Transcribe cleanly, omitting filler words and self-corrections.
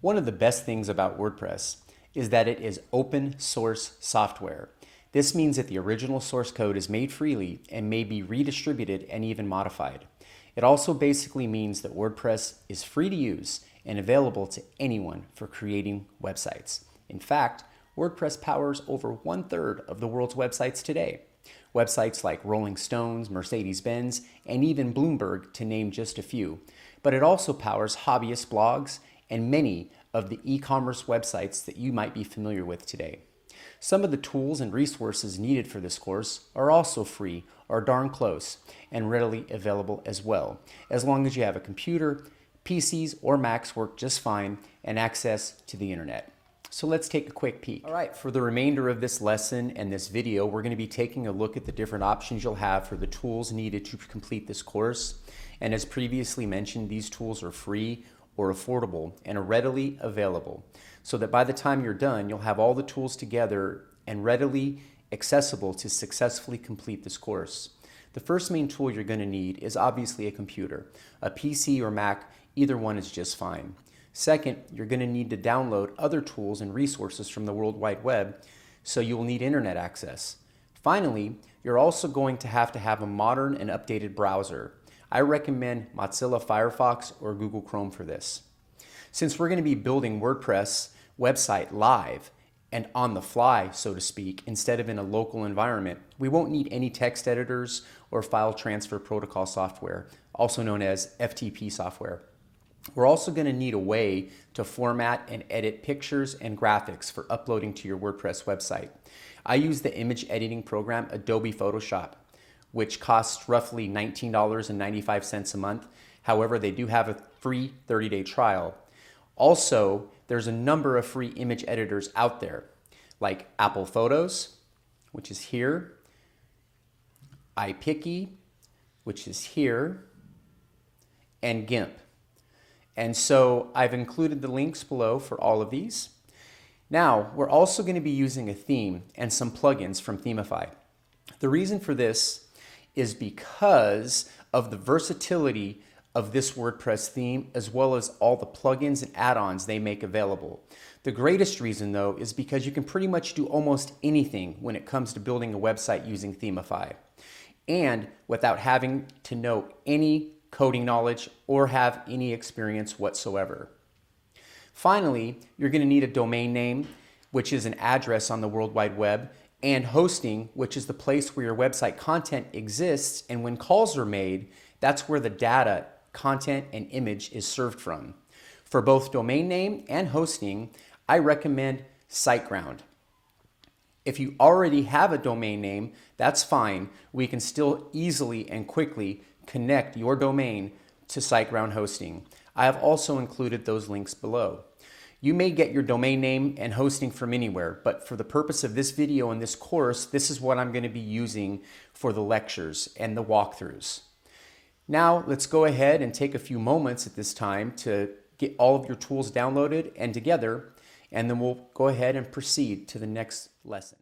One of the best things about WordPress is that it is open source software. This means that the original source code is made freely and may be redistributed and even modified. It also basically means that WordPress is free to use and available to anyone for creating websites. In fact, WordPress powers over 1/3 of the world's websites today. Websites like Rolling Stones, Mercedes-Benz, and even Bloomberg, to name just a few. But it also powers hobbyist blogs and many of the e-commerce websites that you might be familiar with today. Some of the tools and resources needed for this course are also free or darn close and readily available as well, as long as you have a computer. PCs or Macs work just fine and access to the internet. So let's take a quick peek. All right, for the remainder of this lesson and this video, we're going to be taking a look at the different options you'll have for the tools needed to complete this course. And as previously mentioned, these tools are free or affordable and are readily available, so that by the time you're done, you'll have all the tools together and readily accessible to successfully complete this course. The first main tool you're going to need is obviously a computer. A PC or Mac, either one is just fine. Second, you're going to need to download other tools and resources from the World Wide Web, so you will need internet access. Finally, you're also going to have a modern and updated browser. I recommend Mozilla Firefox or Google Chrome for this. Since we're going to be building WordPress website live and on the fly, so to speak, instead of in a local environment, we won't need any text editors or file transfer protocol software, also known as FTP software. We're also going to need a way to format and edit pictures and graphics for uploading to your WordPress website. I use the image editing program Adobe Photoshop, which costs roughly $19.95 a month. However, they do have a free 30-day trial. Also, there's a number of free image editors out there, like Apple Photos, which is here, iPiccy, which is here, and Gimp. And so I've included the links below for all of these. Now, we're also going to be using a theme and some plugins from Themify. The reason for this is because of the versatility of this WordPress theme, as well as all the plugins and add-ons they make available. The greatest reason, though, is because you can pretty much do almost anything when it comes to building a website using Themify, and without having to know any coding knowledge or have any experience whatsoever. Finally, you're going to need a domain name, which is an address on the World Wide Web, and hosting, which is the place where your website content exists, and when calls are made, that's where the data, content, and image is served from. For both domain name and hosting, I recommend SiteGround. If you already have a domain name, that's fine. We can still easily and quickly connect your domain to SiteGround hosting. I have also included those links below. You may get your domain name and hosting from anywhere, but for the purpose of this video and this course, this is what I'm going to be using for the lectures and the walkthroughs. Now, let's go ahead and take a few moments at this time to get all of your tools downloaded and together, and then we'll go ahead and proceed to the next lesson.